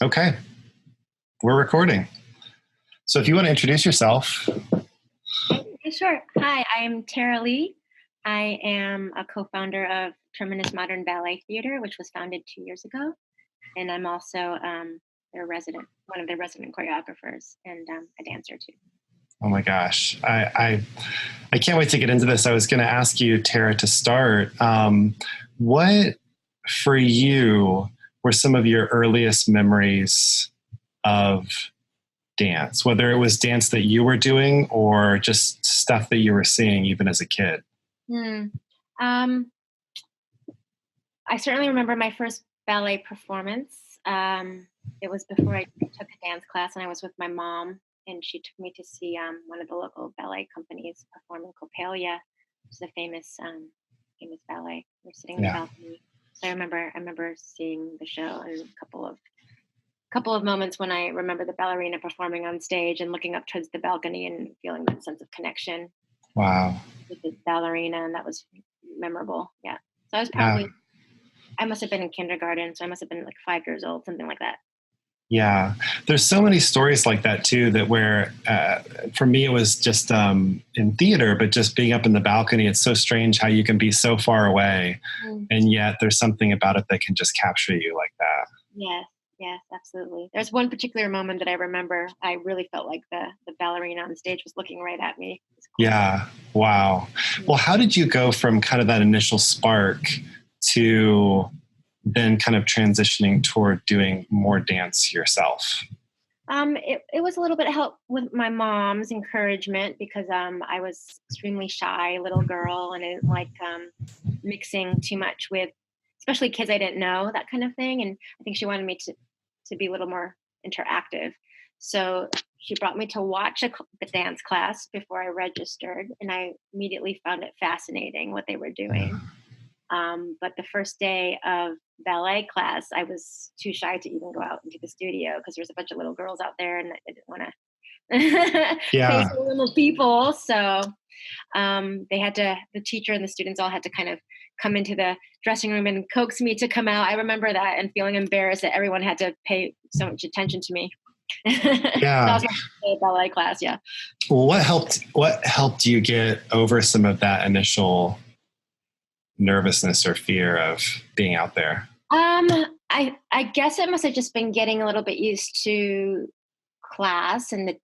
Okay, we're recording. So if you want to introduce yourself. Sure. Hi, I'm Tara Lee. I am a co-founder of Terminus Modern Ballet Theatre, which was founded 2 years ago. And I'm also one of their resident choreographers, and a dancer too. Oh my gosh. I can't wait to get into this. I was going to ask you, Tara, to start. What for you were some of your earliest memories of dance, whether it was dance that you were doing or just stuff that you were seeing even as a kid? I certainly remember my first ballet performance. It was before I took a dance class, and I was with my mom, and she took me to see one of the local ballet companies perform in Coppelia, which is a famous ballet. We're sitting in the balcony. So I remember seeing the show, and a couple of moments when I remember the ballerina performing on stage and looking up towards the balcony and feeling that sense of connection. Wow. With the ballerina, and that was memorable. Yeah. So I was probably, I must have been in kindergarten, so I must have been like 5 years old, something like that. Yeah. There's so many stories like that too, that where, for me, it was just in theater, but just being up in the balcony, it's so strange how you can be so far away and yet there's something about it that can just capture you like that. Yes, absolutely. There's one particular moment that I remember. I really felt like the ballerina on stage was looking right at me. Cool. Yeah. Wow. Well, how did you go from kind of that initial spark to then kind of transitioning toward doing more dance yourself? It was a little bit of help with my mom's encouragement, because I was extremely shy little girl, and I didn't like mixing too much with, especially kids I didn't know, that kind of thing. And I think she wanted me to be a little more interactive. So she brought me to watch the dance class before I registered, and I immediately found it fascinating what they were doing. But the first day of ballet class, I was too shy to even go out into the studio because there was a bunch of little girls out there, and I didn't want to face the little people. So the teacher and the students all had to kind of come into the dressing room and coax me to come out. I remember that, and feeling embarrassed that everyone had to pay so much attention to me. Yeah. That was my ballet class. Yeah. Well, what helped you get over some of that initial nervousness or fear of being out there? I guess it must have just been getting a little bit used to class, and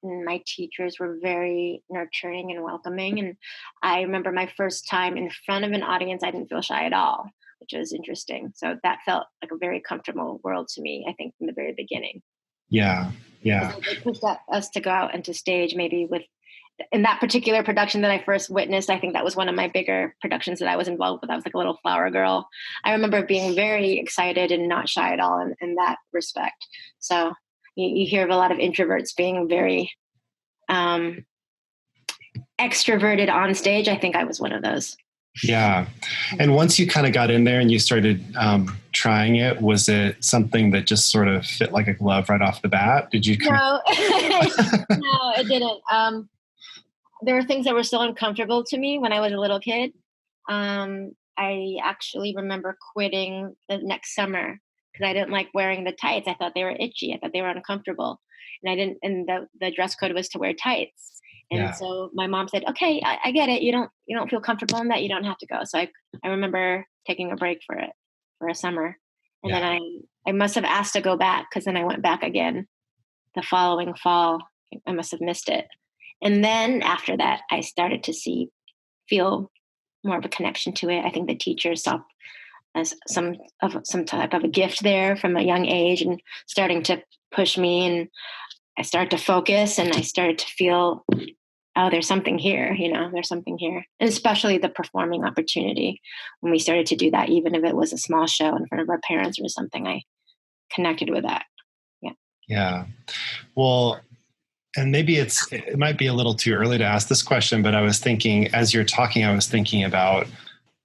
my teachers were very nurturing and welcoming. And I remember my first time in front of an audience, I didn't feel shy at all, which was interesting. So that felt like a very comfortable world to me, I think, from the very beginning. Yeah. They pushed us to go out into stage, maybe in that particular production that I first witnessed. I think that was one of my bigger productions that I was involved with. I was like a little flower girl. I remember being very excited and not shy at all in that respect. So you hear of a lot of introverts being very extroverted on stage. I think I was one of those. Yeah. And once you kind of got in there and you started trying it, was it something that just sort of fit like a glove right off the bat? Did you? No, no, it didn't. There were things that were still uncomfortable to me when I was a little kid. I actually remember quitting the next summer because I didn't like wearing the tights. I thought they were itchy. I thought they were uncomfortable, and the dress code was to wear tights. And so my mom said, "Okay, I get it. You don't feel comfortable in that. You don't have to go." So I remember taking a break for a summer, and then I must have asked to go back, because then I went back again the following fall. I must have missed it. And then after that, I started to feel more of a connection to it. I think the teachers saw as some type of a gift there from a young age, and starting to push me, and I started to focus, and I started to feel, oh, there's something here, there's something here. And especially the performing opportunity, when we started to do that, even if it was a small show in front of our parents or something, I connected with that. Yeah. Yeah. Well, and maybe it might be a little too early to ask this question, but I was thinking, as you're talking, I was thinking about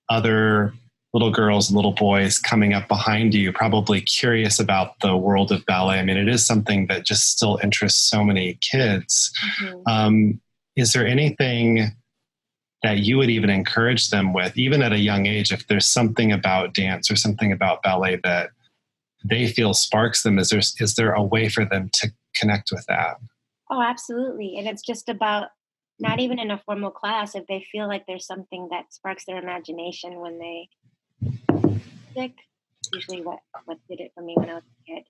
other little girls, little boys coming up behind you, probably curious about the world of ballet. I mean, it is something that just still interests so many kids. Mm-hmm. Is there anything that you would even encourage them with, even at a young age, if there's something about dance or something about ballet that they feel sparks them? Is there a way for them to connect with that? Oh, absolutely. And it's just about not even in a formal class, if they feel like there's something that sparks their imagination when they music, usually what did it for me when I was a kid,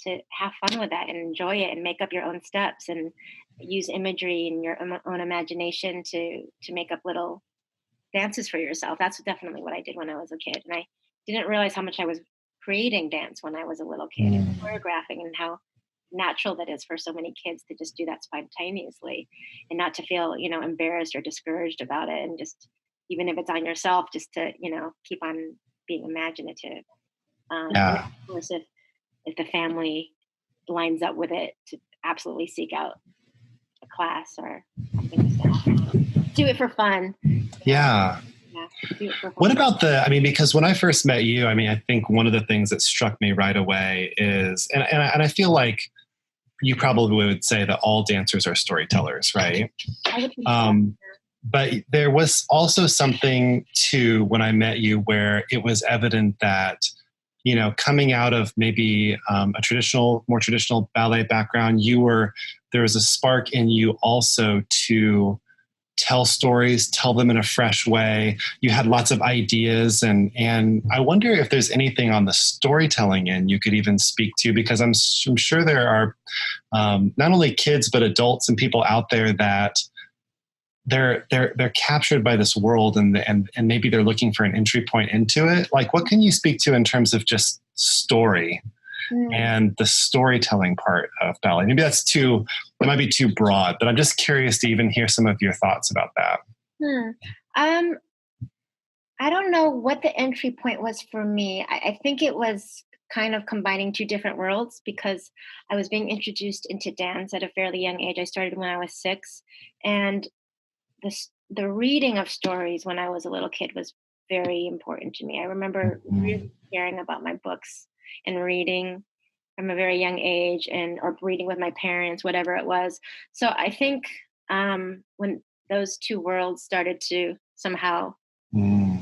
to have fun with that and enjoy it and make up your own steps and use imagery and your own imagination to make up little dances for yourself. That's definitely what I did when I was a kid. And I didn't realize how much I was creating dance when I was a little kid and choreographing, and how natural that is for so many kids to just do that spontaneously and not to feel, embarrassed or discouraged about it. And just, even if it's on yourself, just to, keep on being imaginative. And Yeah. of course, if the family lines up with it, to absolutely seek out a class or something. Do it for fun. Yeah. Yeah. Do it for fun. What about because when I first met you, I think one of the things that struck me right away is, and I feel like you probably would say that all dancers are storytellers, right? I would think so. But there was also something to when I met you where it was evident that, coming out of maybe a more traditional ballet background, there was a spark in you also to tell stories, tell them in a fresh way. You had lots of ideas, and I wonder if there's anything on the storytelling end you could even speak to, because I'm sure there are not only kids but adults and people out there that they're captured by this world, and maybe they're looking for an entry point into it. Like, what can you speak to in terms of just story and the storytelling part of ballet? Maybe it might be too broad, but I'm just curious to even hear some of your thoughts about that. I don't know what the entry point was for me. I think it was kind of combining two different worlds, because I was being introduced into dance at a fairly young age. I started when I was 6, and the reading of stories when I was a little kid was very important to me. I remember really caring about my books and reading from a very young age, or reading with my parents, whatever it was. So I think when those two worlds started to somehow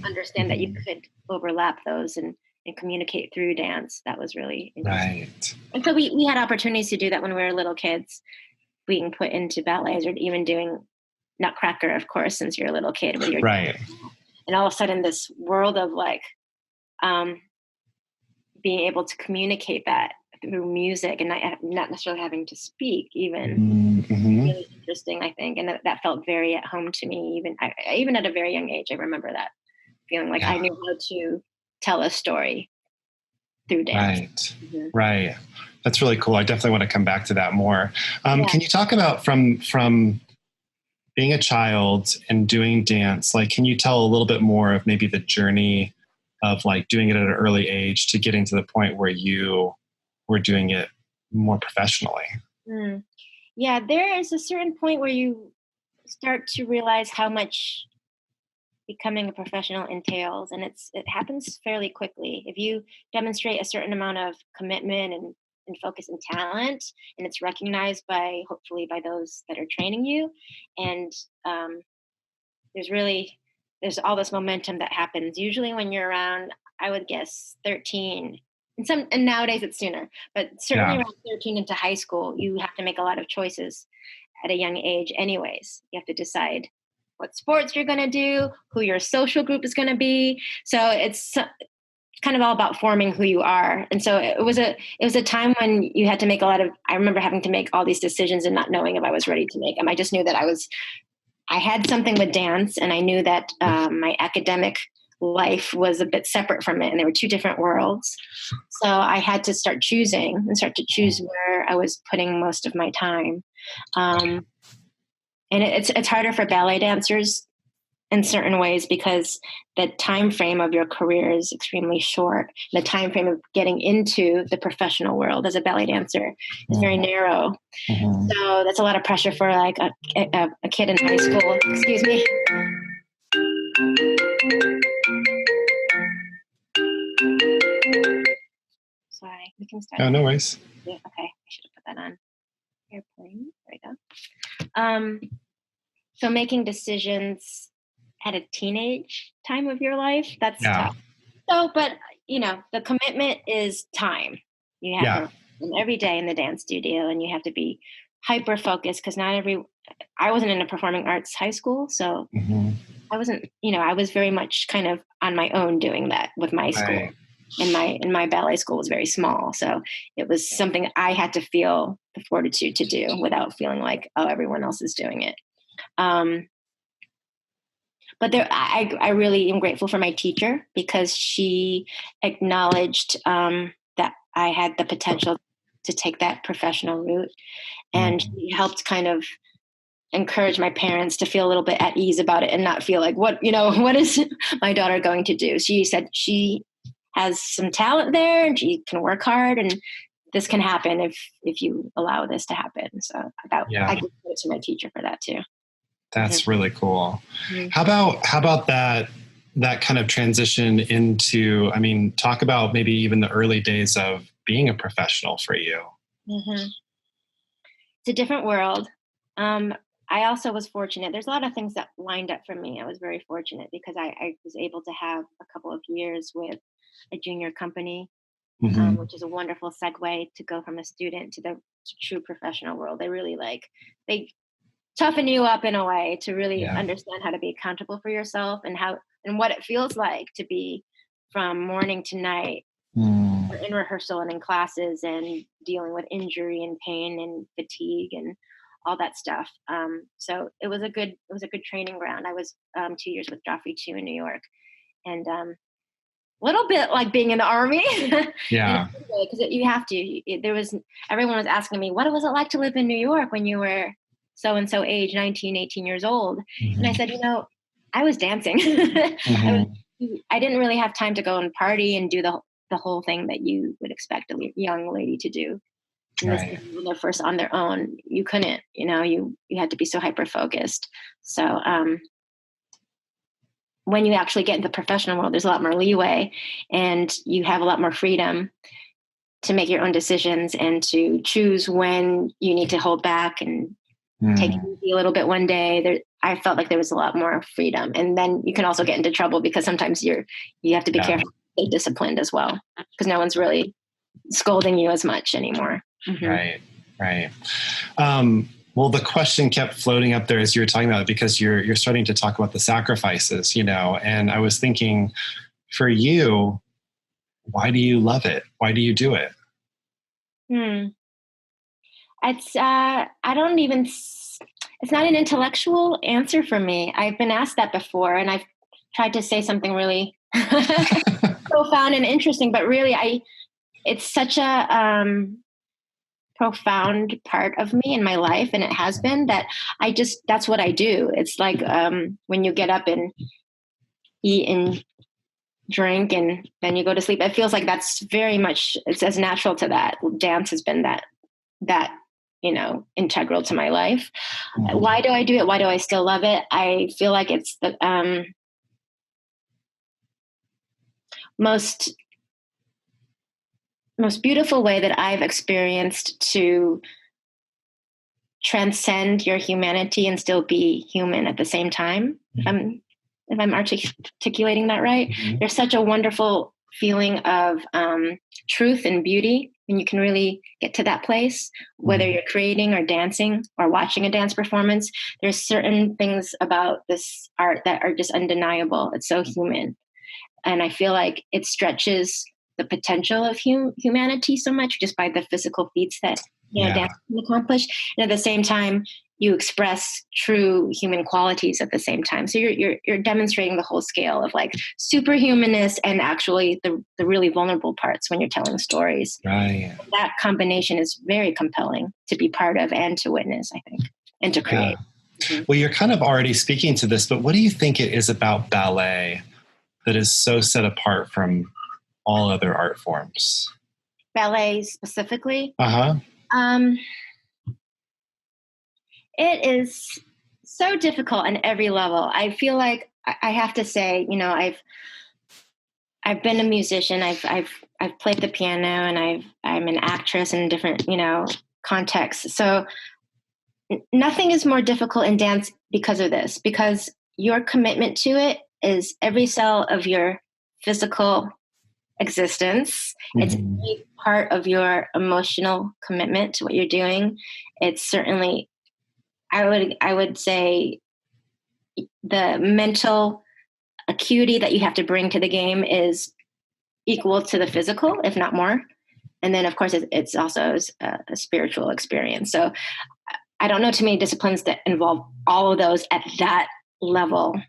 understand that you could overlap those and communicate through dance, that was really interesting. Right. And so we had opportunities to do that when we were little kids, being put into ballets, or even doing Nutcracker, of course, since you're a little kid. Where you're right. And all of a sudden, this world of being able to communicate that through music and not necessarily having to speak, even really interesting, I think. And that felt very at home to me. Even at a very young age, I remember that feeling like I knew how to tell a story through dance. Right. That's really cool. I definitely want to come back to that more. Can you talk about from being a child and doing dance, like, can you tell a little bit more of maybe the journey of like doing it at an early age to getting to the point where you were doing it more professionally? Yeah, there is a certain point where you start to realize how much becoming a professional entails, and it happens fairly quickly. If you demonstrate a certain amount of commitment and focus and talent, and it's recognized hopefully by those that are training you, and there's all this momentum that happens usually when you're around, I would guess, 13. And nowadays it's sooner, but certainly around 13 into high school, you have to make a lot of choices at a young age anyways. You have to decide what sports you're going to do, who your social group is going to be. So it's kind of all about forming who you are. And so it was a time when you had to make I remember having to make all these decisions and not knowing if I was ready to make them. I just knew that I had something with dance, and I knew that my academic life was a bit separate from it, and there were two different worlds. So I had to start to choose where I was putting most of my time. And it's harder for ballet dancers in certain ways, because the time frame of your career is extremely short. The time frame of getting into the professional world as a ballet dancer is very narrow. So that's a lot of pressure for like a kid in high school. Excuse me. Sorry, we can start. Oh, no worries. Yeah, okay, I should have put that on airplane. There we go. So making decisions at a teenage time of your life, that's tough. So, but the commitment is time. You have to every day in the dance studio, and you have to be hyper focused because I wasn't in a performing arts high school, so I wasn't, I was very much kind of on my own doing that with my school. And my ballet school was very small, so it was something I had to feel the fortitude to do without feeling like, oh, everyone else is doing it. But I really am grateful for my teacher because she acknowledged that I had the potential to take that professional route, and she helped kind of encourage my parents to feel a little bit at ease about it and not feel like, what is my daughter going to do? She said she has some talent there and she can work hard, and this can happen if you allow this to happen. So I give credit to my teacher for that too. That's really cool. How about that kind of transition into, talk about maybe even the early days of being a professional for you. It's a different world. I also was fortunate. There's a lot of things that lined up for me. I was very fortunate because I was able to have a couple of years with a junior company, which is a wonderful segue to go from a student to the true professional world. They really they toughen you up in a way to really understand how to be accountable for yourself and what it feels like to be from morning to night in rehearsal and in classes and dealing with injury and pain and fatigue and all that stuff. So it was a good training ground. I was 2 years with Joffrey 2 in New York, and a little bit like being in the Army. Because you have to. Everyone was asking me, what was it like to live in New York when you were so and so age, 19, 18 years old? And I said, I was dancing. I didn't really have time to go and party and do the whole thing that you would expect a young lady to do. When they're first on their own, you couldn't, you had to be so hyper focused. So when you actually get into the professional world, there's a lot more leeway and you have a lot more freedom to make your own decisions and to choose when you need to hold back and take it easy a little bit one day. I felt like there was a lot more freedom. And then you can also get into trouble because sometimes you have to be careful, stay disciplined as well, because no one's really scolding you as much anymore. Right. Well, the question kept floating up there as you were talking about it, because you're starting to talk about the sacrifices, and I was thinking, for you, why do you love it? Why do you do it? It's it's not an intellectual answer for me. I've been asked that before, and I've tried to say something really profound and interesting, but really it's such a profound part of me in my life, and it has been that that's what I do. It's like when you get up and eat and drink and then you go to sleep, it feels like that's very much, it's as natural to that. Dance has been that integral to my life. Why do I do it? Why do I still love it? I feel like it's the most beautiful way that I've experienced to transcend your humanity and still be human at the same time. If I'm articulating that right, there's such a wonderful feeling of truth and beauty when you can really get to that place, whether you're creating or dancing or watching a dance performance. There's certain things about this art that are just undeniable. It's so human. And I feel like it stretches the potential of humanity so much just by the physical feats that dance can accomplish. And at the same time, you express true human qualities at the same time. So you're demonstrating the whole scale of like superhumanness and actually the really vulnerable parts when you're telling stories. Right. That combination is very compelling to be part of and to witness, I think, and to create. Well, you're kind of already speaking to this, but what do you think it is about ballet that is so set apart from all other art forms? Ballet specifically? It is so difficult on every level. I feel like I have to say, I've been a musician. I've played the piano, and I'm an actress in different, contexts. So nothing is more difficult in dance because of this, because your commitment to it is every cell of your physical existence. It's a big part of your emotional commitment to what you're doing. It's certainly, I would say, the mental acuity that you have to bring to the game is equal to the physical, if not more. And then, of course, it's also a spiritual experience. So I don't know too many disciplines that involve all of those at that level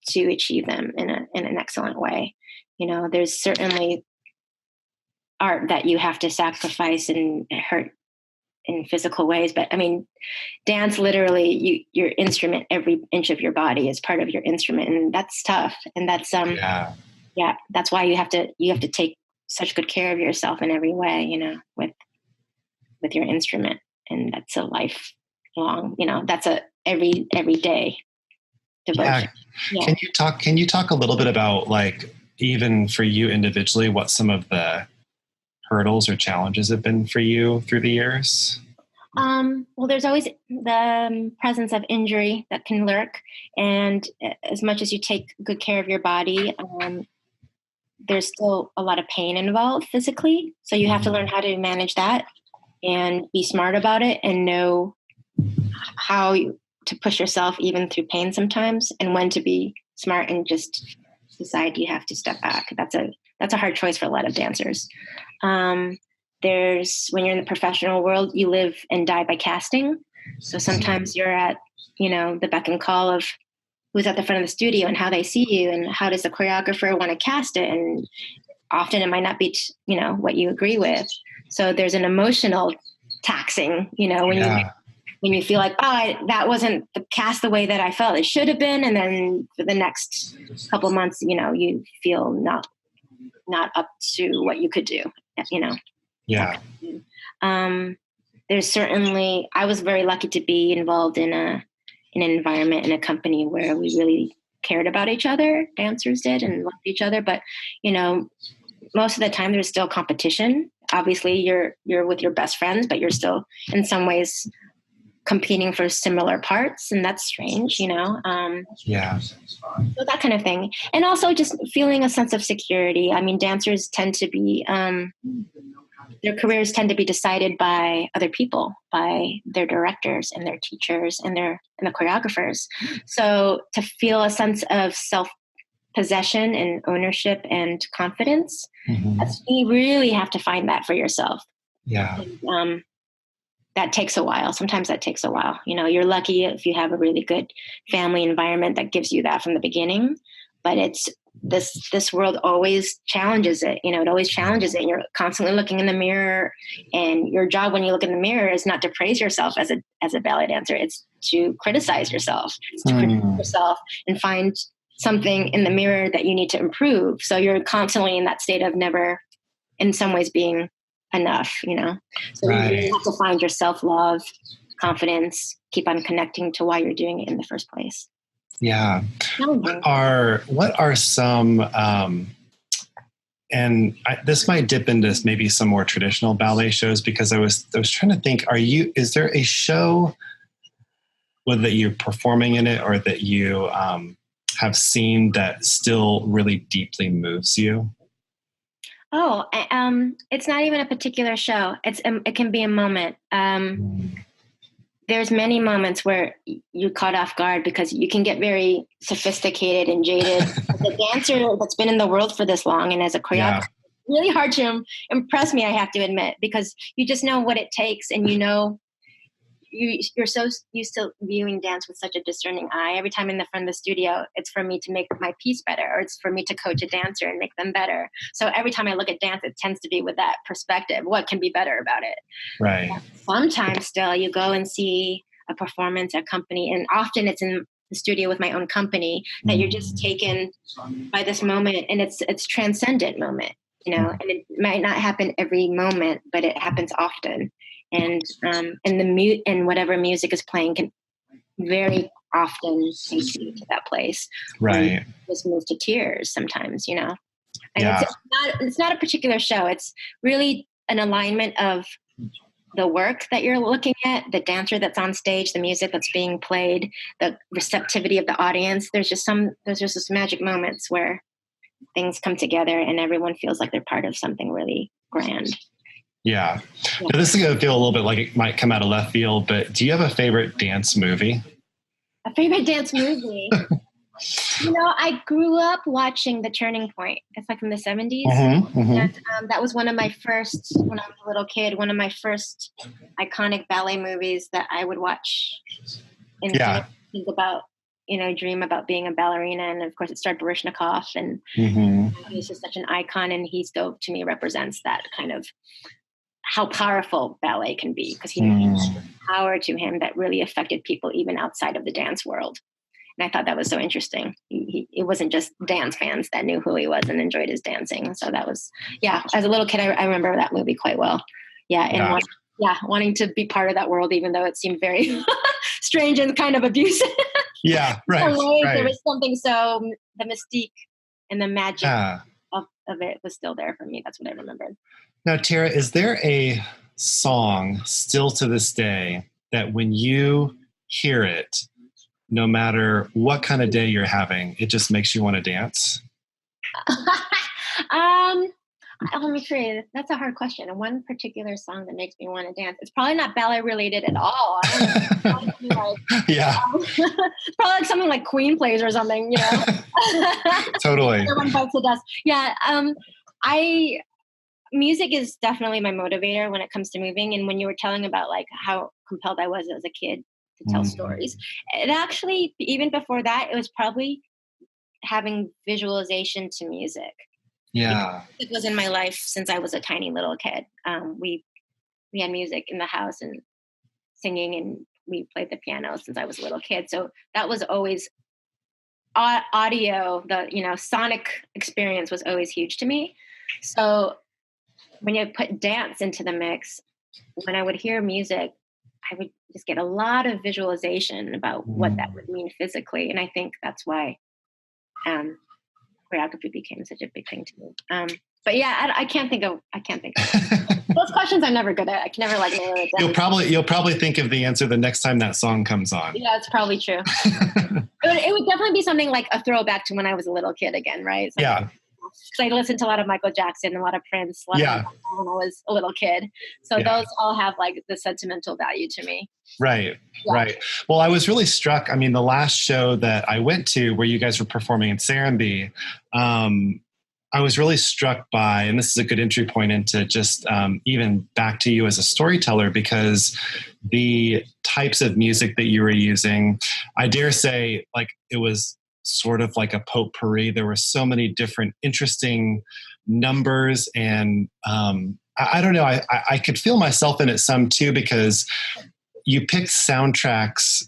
to achieve them in an excellent way. You know, there's certainly art that you have to sacrifice and hurt in physical ways. But I mean, dance, literally, your instrument, every inch of your body is part of your instrument. And that's tough. And that's, yeah, that's why you have to take such good care of yourself in every way, you know, with your instrument. And that's a lifelong, you know, that's a every day devotion. Yeah. Can you talk a little bit about, like, even for you individually, what some of the hurdles or challenges have been for you through the years? Well, there's always the presence of injury that can lurk. And as much as you take good care of your body, there's still a lot of pain involved physically. So you have to learn how to manage that and be smart about it and know how to push yourself even through pain sometimes, and when to be smart and just decide you have to step back. That's a hard choice for a lot of dancers. There's, when you're in the professional world, you live and die by casting. So sometimes you're at, you know, the beck and call of who's at the front of the studio and how they see you and how does the choreographer want to cast it. And often it might not be, you know, what you agree with. So there's an emotional taxing, you know, when you feel like, that wasn't the cast the way that I felt it should have been. And then for the next couple of months, you know, you feel not up to what you could do, you know? Yeah. There's certainly, I was very lucky to be involved in an environment, in a company where we really cared about each other. Dancers did, and loved each other. But, you know, most of the time there's still competition. Obviously you're with your best friends, but you're still in some ways competing for similar parts. And that's strange, you know? So that kind of thing. And also just feeling a sense of security. I mean, dancers tend to be, their careers tend to be decided by other people, by their directors and their teachers and the choreographers. So to feel a sense of self-possession and ownership and confidence, you really have to find that for yourself. Yeah. And, that takes a while. Sometimes that takes a while. You know, you're lucky if you have a really good family environment that gives you that from the beginning, but it's this world always challenges it. You know, it always challenges it. And you're constantly looking in the mirror, and your job when you look in the mirror is not to praise yourself as a ballet dancer. It's to criticize yourself. It's to critique yourself and find something in the mirror that you need to improve. So you're constantly in that state of never, in some ways, being enough, you know? So you really have to find your self-love, confidence, keep on connecting to why you're doing it in the first place. Yeah. What are some, this might dip into maybe some more traditional ballet shows, because I was trying to think, is there a show, whether that you're performing in it or that you have seen, that still really deeply moves you? Oh, it's not even a particular show. It can be a moment. There's many moments where you're caught off guard because you can get very sophisticated and jaded. As a dancer that's been in the world for this long, and as a choreographer, really hard to impress me, I have to admit, because you just know what it takes, and you know, you're so used to viewing dance with such a discerning eye. Every time in the front of the studio, it's for me to make my piece better, or it's for me to coach a dancer and make them better. So every time I look at dance, it tends to be with that perspective. What can be better about it? Right. But sometimes still you go and see a performance at company, and often it's in the studio with my own company, that you're just taken by this moment, and it's transcendent moment, you know, and it might not happen every moment, but it happens often. And and whatever music is playing can very often take you to that place. Right. Just move to tears sometimes, you know. And it's not a particular show. It's really an alignment of the work that you're looking at, the dancer that's on stage, the music that's being played, the receptivity of the audience. There's just this magic moments where things come together and everyone feels like they're part of something really grand. Yeah. Now, this is going to feel a little bit like it might come out of left field, but do you have a favorite dance movie? A favorite dance movie? I grew up watching The Turning Point. It's like from the 70s. And that was one of my first, when I was a little kid, one of my first iconic ballet movies that I would watch and kind of think about, dream about being a ballerina. And of course it starred Baryshnikov, and he's just such an icon. And he still, to me, represents that kind of how powerful ballet can be, because he had power to him that really affected people even outside of the dance world. And I thought that was so interesting. It wasn't just dance fans that knew who he was and enjoyed his dancing. So that was, as a little kid, I remember that movie quite well. Wanting to be part of that world, even though it seemed very strange and kind of abusive. Yeah, right. There was something the mystique and the magic of it was still there for me. That's what I remembered. Now, Tara, is there a song still to this day that when you hear it, no matter what kind of day you're having, it just makes you want to dance? Let me see. That's a hard question. And one particular song that makes me want to dance. It's probably not ballet related at all. It's probably like something like Queen plays or something, Totally. Everyone bites the dust. Yeah. Music is definitely my motivator when it comes to moving. And when you were telling about like how compelled I was as a kid to tell stories, it actually, even before that, it was probably having visualization to music. Yeah. It was in my life since I was a tiny little kid. We had music in the house and singing, and we played the piano since I was a little kid. So that was always audio, the sonic experience was always huge to me. So when you put dance into the mix, when I would hear music, I would just get a lot of visualization about what that would mean physically. And I think that's why choreography became such a big thing to me. But yeah, I can't think of those questions. I'm never good at. I can never narrow it down. You'll probably think of the answer the next time that song comes on. Yeah, it's probably true. It would definitely be something like a throwback to when I was a little kid again, right? Because I listened to a lot of Michael Jackson, a lot of Prince, when I was a little kid. So those all have like the sentimental value to me. Right. Well, I was really struck. I mean, the last show that I went to where you guys were performing in Serenbe, I was really struck by, and this is a good entry point into just even back to you as a storyteller, because the types of music that you were using, I dare say, like it was sort of like a potpourri. There were so many different interesting numbers, and I don't know, I could feel myself in it some too, because you picked soundtracks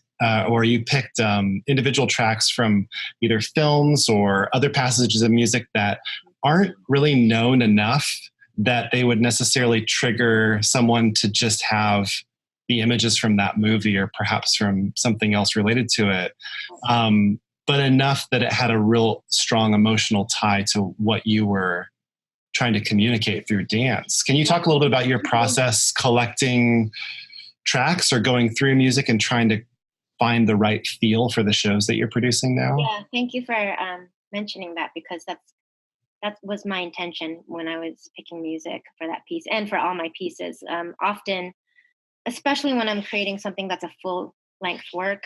or you picked individual tracks from either films or other passages of music that aren't really known enough that they would necessarily trigger someone to just have the images from that movie or perhaps from something else related to it. But enough that it had a real strong emotional tie to what you were trying to communicate through dance. Can you talk a little bit about your process collecting tracks or going through music and trying to find the right feel for the shows that you're producing now? Yeah, thank you for mentioning that, because that was my intention when I was picking music for that piece and for all my pieces. Often, especially when I'm creating something that's a full length work,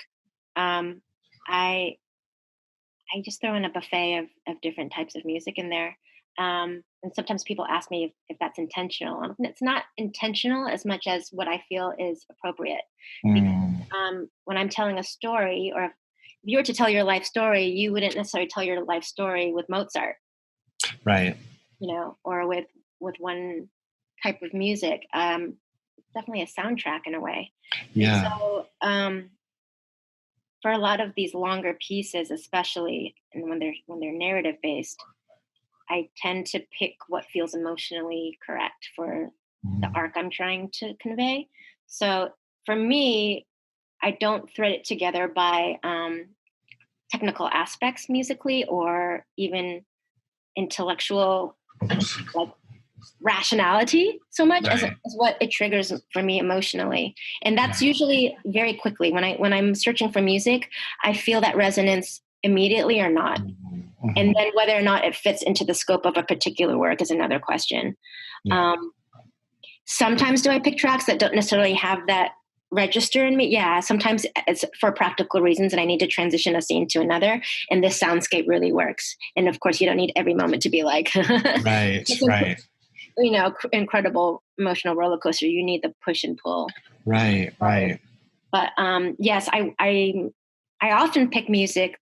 I just throw in a buffet of different types of music in there. And sometimes people ask me if that's intentional. And it's not intentional as much as what I feel is appropriate. Because, when I'm telling a story, or if you were to tell your life story, you wouldn't necessarily tell your life story with Mozart. Right. Or with one type of music. It's definitely a soundtrack in a way. Yeah. And so, for a lot of these longer pieces, especially and when they're narrative based, I tend to pick what feels emotionally correct for the arc I'm trying to convey. So for me, I don't thread it together by technical aspects musically or even intellectual like rationality so much as what it triggers for me emotionally. And that's usually very quickly when I'm searching for music, I feel that resonance immediately or not. And then whether or not it fits into the scope of a particular work is another question. Yeah. Sometimes do I pick tracks that don't necessarily have that register in me? Yeah, sometimes it's for practical reasons and I need to transition a scene to another. And this soundscape really works. And of course, you don't need every moment to be like, right. You know, incredible emotional roller coaster. You need the push and pull. Right. But yes, I often pick music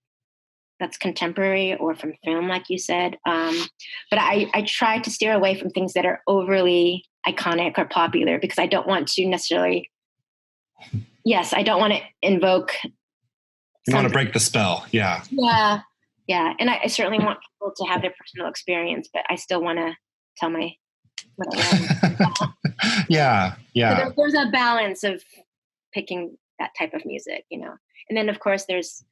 that's contemporary or from film, like you said. But I try to steer away from things that are overly iconic or popular because I don't want to necessarily, I don't want to invoke. You want to break the spell. Yeah. Yeah. And I certainly want people to have their personal experience, but I still want to tell what I want. Yeah. So there's a balance of picking that type of music, you know. And then of course there's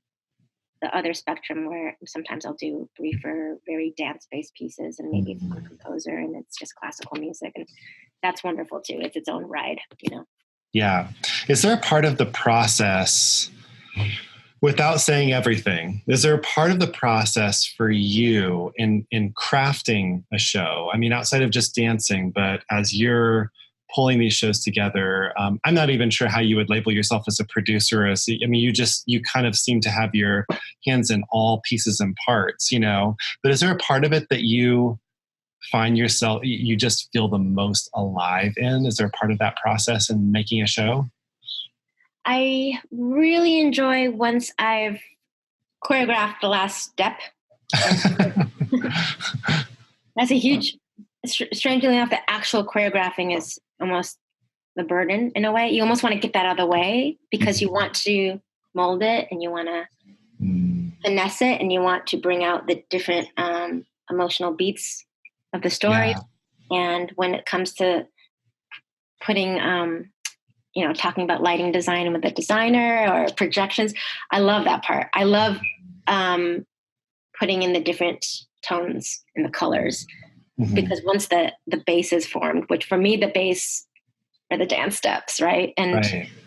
the other spectrum where sometimes I'll do briefer, very dance-based pieces and maybe it's one composer and it's just classical music. And that's wonderful too. It's its own ride, you know. Yeah. Is there a part of the process, without saying everything, is there a part of the process for you in crafting a show? I mean, outside of just dancing, but as you're pulling these shows together, I'm not even sure how you would label yourself as a producer. You kind of seem to have your hands in all pieces and parts, you know, but is there a part of it that you find yourself, you just feel the most alive in? Is there a part of that process in making a show? I really enjoy once I've choreographed the last step. That's a huge, strangely enough, the actual choreographing is almost the burden in a way. You almost want to get that out of the way because you want to mold it and you want to finesse it and you want to bring out the different emotional beats of the story. Yeah. And when it comes to putting, talking about lighting design with the designer or projections, I love that part. I love putting in the different tones and the colors because once the base is formed, which for me, the base are the dance steps, right? And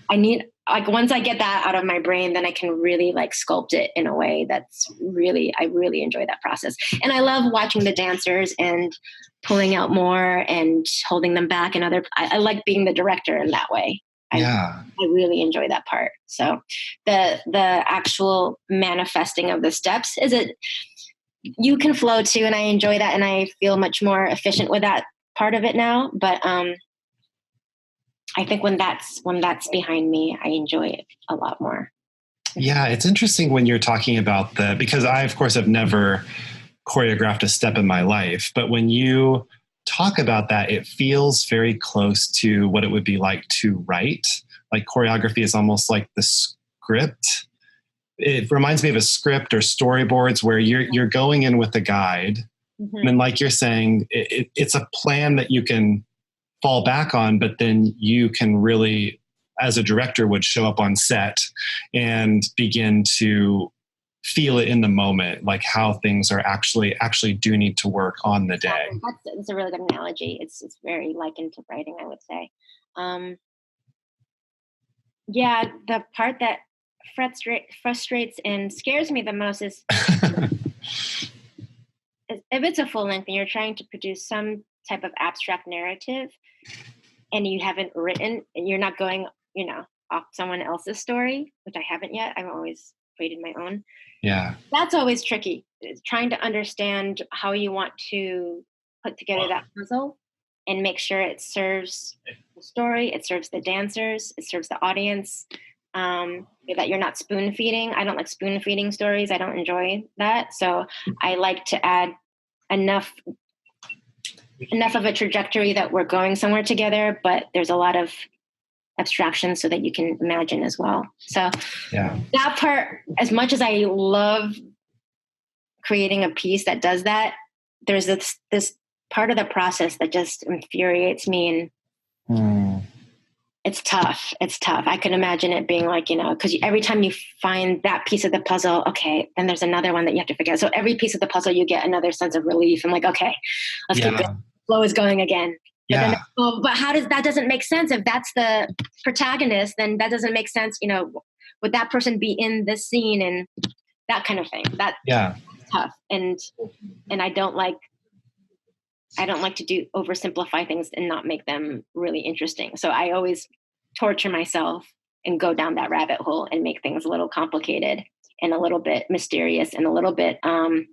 I need, once I get that out of my brain, then I can really sculpt it in a way that's really, I really enjoy that process. And I love watching the dancers and pulling out more and holding them back and I like being the director in that way. I really enjoy that part. So the actual manifesting of the steps you can flow to, and I enjoy that. And I feel much more efficient with that part of it now. But I think when that's behind me, I enjoy it a lot more. Yeah. It's interesting when you're talking about because I, of course, have never choreographed a step in my life, but when you talk about that, it feels very close to what it would be like to write. Like choreography is almost like the script. It reminds me of a script or storyboards where you're going in with a guide. And like you're saying, it's a plan that you can fall back on, but then you can really, as a director, would show up on set and begin to feel it in the moment, like how things are actually do need to work on the day. That's a really good analogy. It's very likened to writing, I would say. The part that frustrates and scares me the most is if it's a full length and you're trying to produce some type of abstract narrative and you haven't written and you're not going, off someone else's story, which I haven't yet. I've always created my own. Yeah. That's always tricky. It's trying to understand how you want to put together that puzzle and make sure it serves the story, it serves the dancers, it serves the audience, that you're not spoon feeding. I don't like spoon feeding stories. I don't enjoy that. So I like to add enough of a trajectory that we're going somewhere together, but there's a lot of abstraction so that you can imagine as well. So that part, as much as I love creating a piece that does that, there's this part of the process that just infuriates me, and it's tough. I can imagine it being because every time you find that piece of the puzzle, okay, then there's another one that you have to figure out. So every piece of the puzzle, you get another sense of relief. I'm like, okay, let's keep going. Flow is going again. But how that doesn't make sense. If that's the protagonist, then that doesn't make sense. Would that person be in this scene and that kind of thing? tough. And I don't like to oversimplify things and not make them really interesting. So I always torture myself and go down that rabbit hole and make things a little complicated and a little bit mysterious and a little bit, I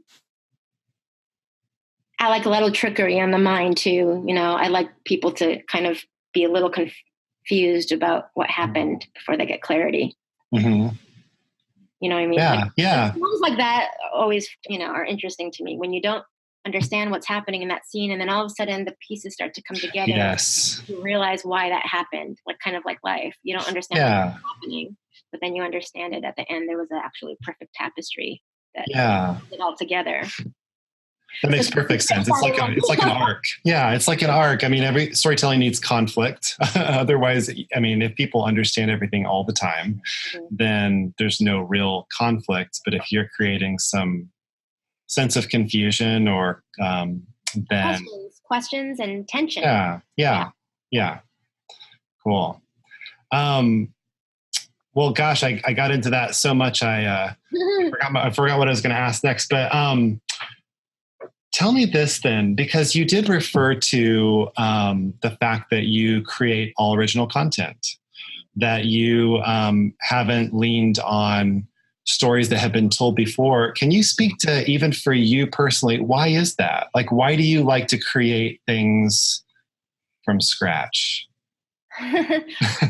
like a little trickery on the mind too. I like people to kind of be a little confused about what happened before they get clarity. Mm-hmm. You know what I mean? Yeah. Things like that always, are interesting to me when you don't understand what's happening in that scene. And then all of a sudden the pieces start to come together. Yes. You realize why that happened, kind of like life. You don't understand what's happening, but then you understand it at the end. There was actually a perfect tapestry that put it all together. That makes perfect sense. It's like an arc. Yeah, it's like an arc. I mean, every storytelling needs conflict. Otherwise, I mean, if people understand everything all the time, then there's no real conflict. But if you're creating some sense of confusion or then questions and tension. Yeah. Cool. Well, gosh, I got into that so much. I forgot what I was going to ask next, but tell me this then, because you did refer to the fact that you create all original content, that you haven't leaned on stories that have been told before. Can you speak to, even for you personally, why is that? Like, why do you like to create things from scratch?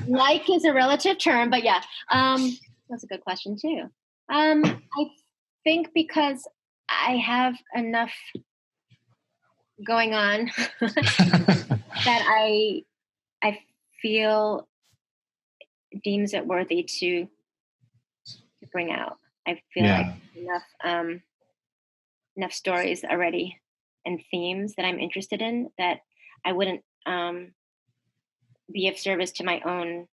Like is a relative term, but yeah, that's a good question too. I think because I have enough going on that I feel deems it worthy to bring out. I feel like enough stories already and themes that I'm interested in that I wouldn't be of service to my own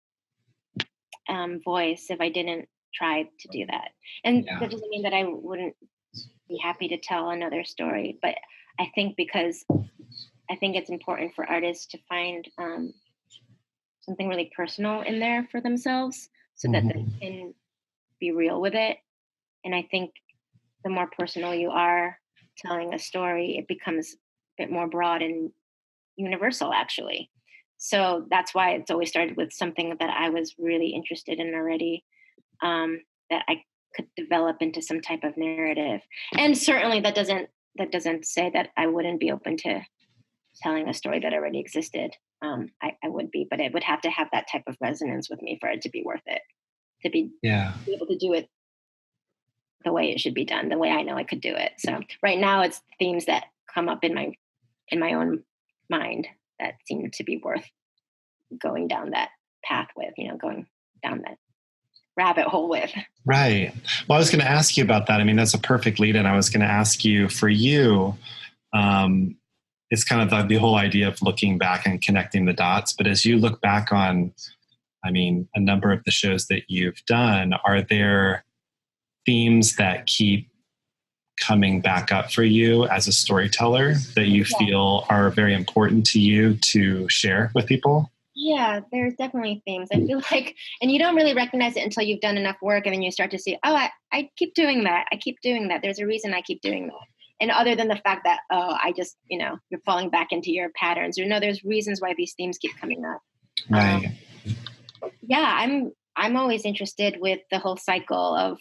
voice if I didn't try to do that. And that doesn't mean that I wouldn't be happy to tell another story, but I think because I think it's important for artists to find something really personal in there for themselves so that they can be real with it. And I think the more personal you are telling a story, it becomes a bit more broad and universal, actually. So that's why it's always started with something that I was really interested in already, that I could develop into some type of narrative. And certainly that doesn't say that I wouldn't be open to telling a story that already existed. I would be, but it would have to have that type of resonance with me for it to be worth it, to be able to do it the way it should be done, the way I know I could do it. So right now it's themes that come up in my own mind that seem to be worth going down that path with, going down that rabbit hole with. Right. Well, I was going to ask you about that. I mean, that's a perfect lead in. I was going to ask you, for you, it's kind of the whole idea of looking back and connecting the dots. But as you look back on, I mean, a number of the shows that you've done, are there themes that keep coming back up for you as a storyteller that you feel are very important to you to share with people? Yeah, there's definitely themes. I feel like, and you don't really recognize it until you've done enough work, and then you start to see, I keep doing that. I keep doing that. There's a reason I keep doing that. And other than the fact that, I just, you're falling back into your patterns, there's reasons why these themes keep coming up. Right. I'm always interested with the whole cycle of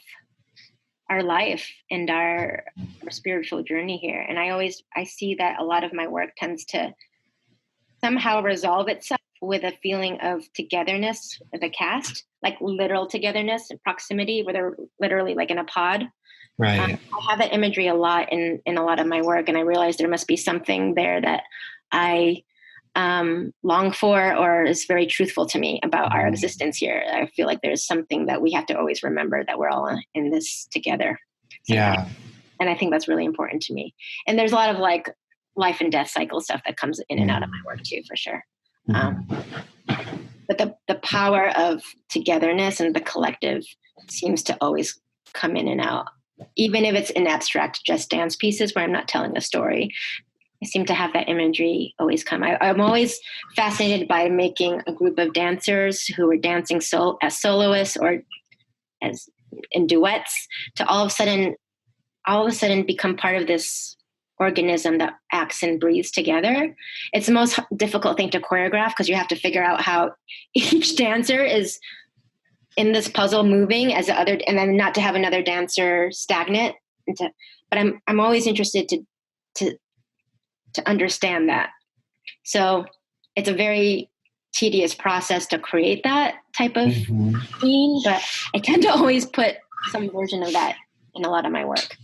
our life and our spiritual journey here. And I see that a lot of my work tends to somehow resolve itself with a feeling of togetherness of the cast, like literal togetherness and proximity, where they're literally like in a pod. Right. I have that imagery a lot in a lot of my work, and I realize there must be something there that I long for or is very truthful to me about our existence here. I feel like there's something that we have to always remember, that we're all in this together. Yeah. And I think that's really important to me. And there's a lot of like life and death cycle stuff that comes in and out of my work too, for sure. But the power of togetherness and the collective seems to always come in and out, even if it's in abstract just dance pieces where I'm not telling a story. I seem to have that imagery always come. I'm always fascinated by making a group of dancers who are dancing as soloists or as in duets to all of a sudden all of a sudden become part of this organism that acts and breathes together. It's the most difficult thing to choreograph because you have to figure out how each dancer is in this puzzle moving as the other, and then not to have another dancer stagnant. But I'm always interested to understand that. So it's a very tedious process to create that type of scene, but I tend to always put some version of that in a lot of my work.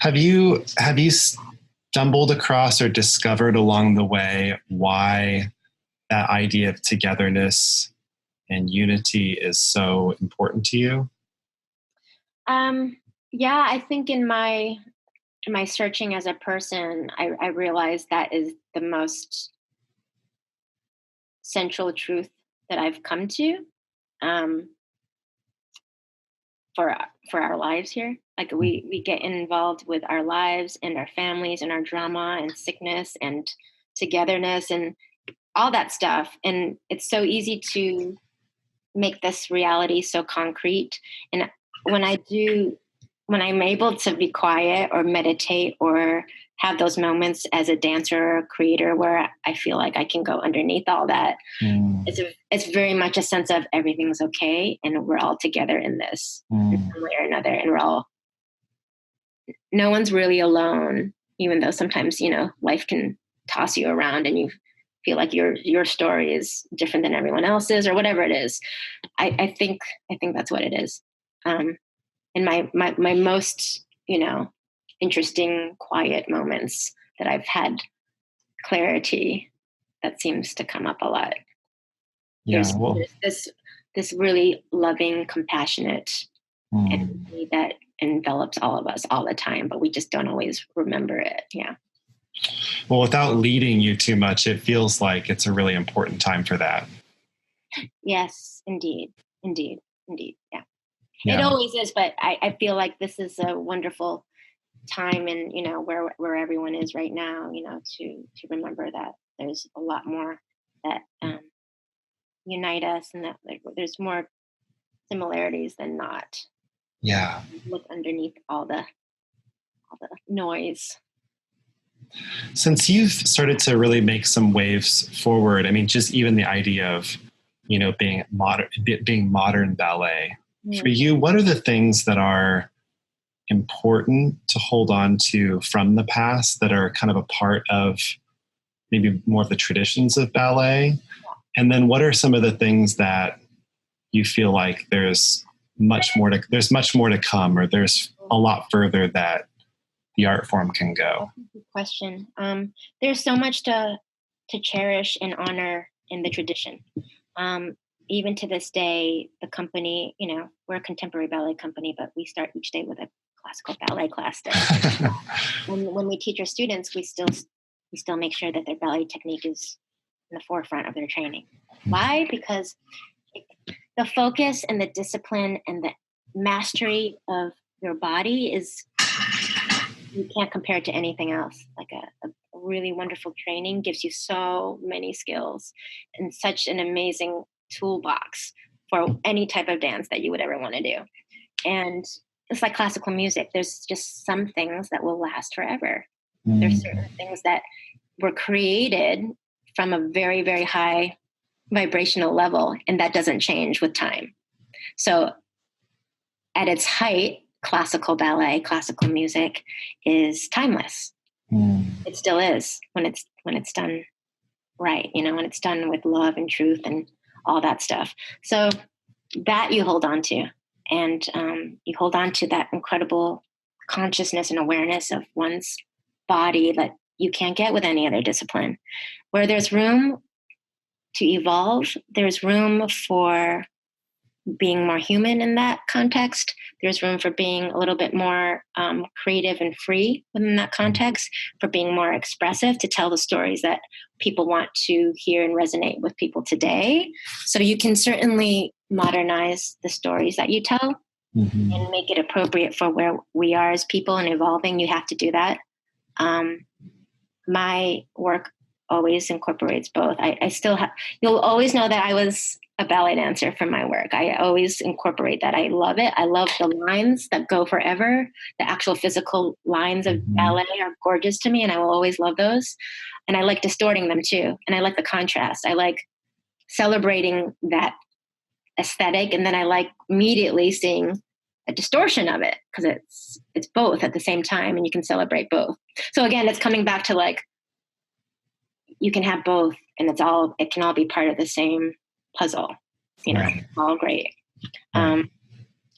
Have you stumbled across or discovered along the way why that idea of togetherness and unity is so important to you? Yeah, I think in my searching as a person, I realized that is the most central truth that I've come to for our lives here. Like we get involved with our lives and our families and our drama and sickness and togetherness and all that stuff. And it's so easy to make this reality so concrete. And when I'm able to be quiet or meditate or have those moments as a dancer or a creator where I feel like I can go underneath all that, it's very much a sense of everything's okay and we're all together in this in some way or another. And no one's really alone, even though sometimes, life can toss you around and you feel like your story is different than everyone else's or whatever it is. I think that's what it is. In my most, interesting, quiet moments that I've had clarity, that seems to come up a lot. Yeah, there's this really loving, compassionate energy that envelops all of us all the time, but we just don't always remember it. Yeah. Well, without leading you too much, it feels like it's a really important time for that. Yes, indeed. Yeah. It always is, but I feel like this is a wonderful time and, where everyone is right now, to remember that there's a lot more that unite us and that there's more similarities than not. Yeah. Look underneath all the noise. Since you've started to really make some waves forward, I mean, just even the idea of, being modern ballet, for you, what are the things that are important to hold on to from the past that are kind of a part of maybe more of the traditions of ballet? And then what are some of the things that you feel like there's much more to come, or there's a lot further that the art form can go? Good question. There's so much to cherish and honor in the tradition. Even to this day, the company, we're a contemporary ballet company, but we start each day with a classical ballet class. When we teach our students, we still make sure that their ballet technique is in the forefront of their training. Why? Because the focus and the discipline and the mastery of your body you can't compare it to anything else. Like a really wonderful training gives you so many skills and such an amazing toolbox for any type of dance that you would ever want to do. And it's like classical music. There's just some things that will last forever. There's certain things that were created from a very, very high vibrational level, and that doesn't change with time. So at its height, classical ballet, classical music is timeless. It still is when it's done right, when it's done with love and truth and all that stuff. So that you hold on to, and you hold on to that incredible consciousness and awareness of one's body that you can't get with any other discipline. Where there's room to evolve, there's room for being more human in that context. There's room for being a little bit more creative and free within that context, for being more expressive, to tell the stories that people want to hear and resonate with people today. So you can certainly modernize the stories that you tell and make it appropriate for where we are as people and evolving. You have to do that. My work always incorporates both. I still have, you'll always know that I was a ballet dancer from my work. I always incorporate that. I love it. I love the lines that go forever. The actual physical lines of ballet are gorgeous to me, and I will always love those. And I like distorting them too. And I like the contrast. I like celebrating that aesthetic, and then I like immediately seeing a distortion of it, because it's both at the same time, and you can celebrate both. So again, it's coming back to like, you can have both, and it can all be part of the same puzzle, Right. It's all great. Right.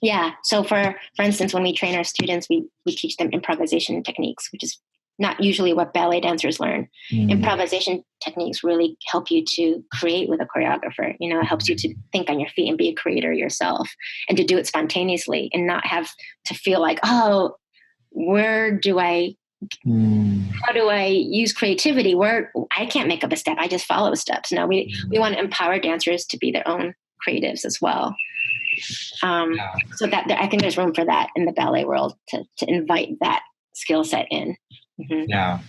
Yeah. So for instance, when we train our students, we teach them improvisation techniques, which is not usually what ballet dancers learn. Improvisation techniques really help you to create with a choreographer. It helps you to think on your feet and be a creator yourself, and to do it spontaneously and not have to feel like, oh, how do I use creativity where I can't make up a step? I just follow steps. No, we want to empower dancers to be their own creatives as well. So that I think there's room for that in the ballet world, to invite that skill set in. Yeah.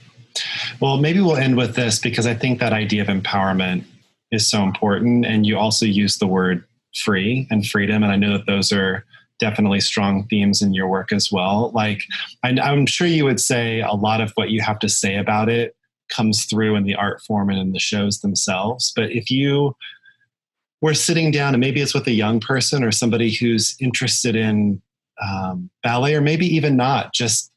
Well, maybe we'll end with this, because I think that idea of empowerment is so important. And you also use the word free and freedom. And I know that those are definitely strong themes in your work as well. Like, I'm sure you would say a lot of what you have to say about it comes through in the art form and in the shows themselves. But if you were sitting down, and maybe it's with a young person or somebody who's interested in ballet, or maybe even not, just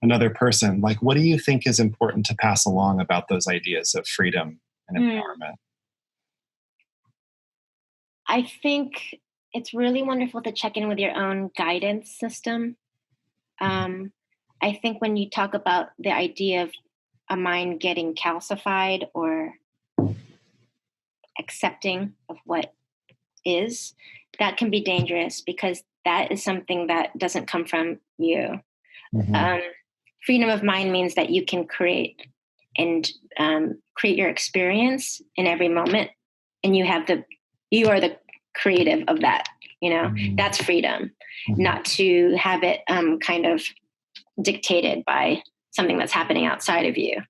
another person, like, what do you think is important to pass along about those ideas of freedom and empowerment? I think it's really wonderful to check in with your own guidance system. I think when you talk about the idea of a mind getting calcified or accepting of what is, that can be dangerous, because that is something that doesn't come from you. Freedom of mind means that you can create and create your experience in every moment, and you are the creative of that. That's freedom, not to have it kind of dictated by something that's happening outside of you.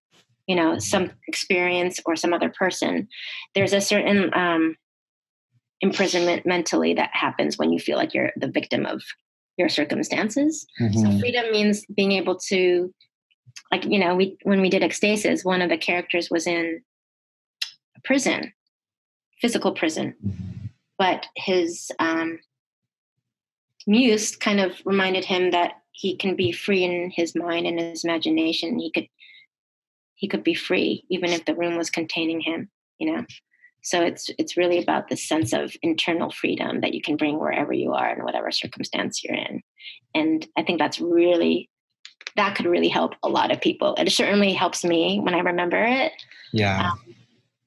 Some experience or some other person. There's a certain imprisonment mentally that happens when you feel like you're the victim of your circumstances. So freedom means being able to, like, when we did Ecstasis, one of the characters was in a prison, physical prison, but his muse kind of reminded him that he can be free in his mind and his imagination. He could be free even if the room was containing him. So it's really about this sense of internal freedom that you can bring wherever you are in whatever circumstance you're in. And I think that could really help a lot of people. It certainly helps me when I remember it. Yeah.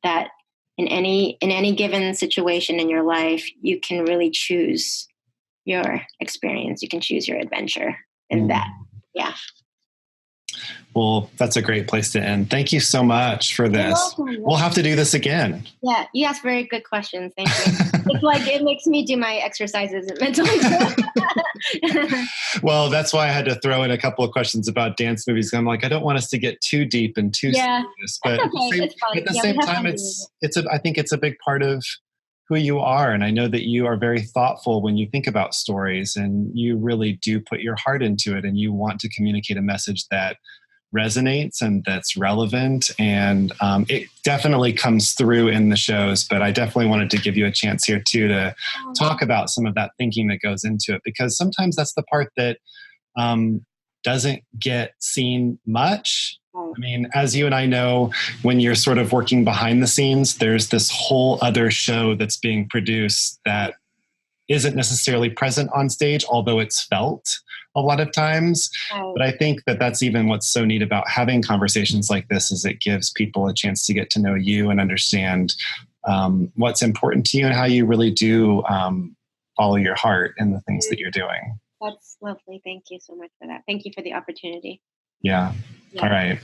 That in any given situation in your life, you can really choose your experience. You can choose your adventure in that. Yeah. Well, that's a great place to end. Thank you so much for this. We'll have to do this again. Yeah, you asked very good questions. Thank you. It's like it makes me do my exercises mentally. Well, that's why I had to throw in a couple of questions about dance movies. I'm like, I don't want us to get too deep and too serious, but at the same time, I think it's a big part of who you are. And I know that you are very thoughtful when you think about stories, and you really do put your heart into it, and you want to communicate a message that resonates and that's relevant. And it definitely comes through in the shows, but I definitely wanted to give you a chance here too to talk about some of that thinking that goes into it, because sometimes that's the part that doesn't get seen much. I mean, as you and I know, when you're sort of working behind the scenes, there's this whole other show that's being produced that isn't necessarily present on stage, although it's felt a lot of times. But I think that that's even what's so neat about having conversations like this, is it gives people a chance to get to know you and understand what's important to you and how you really do follow your heart in the things that you're doing. That's lovely. Thank you so much for that. Thank you for the opportunity. Yeah. All right.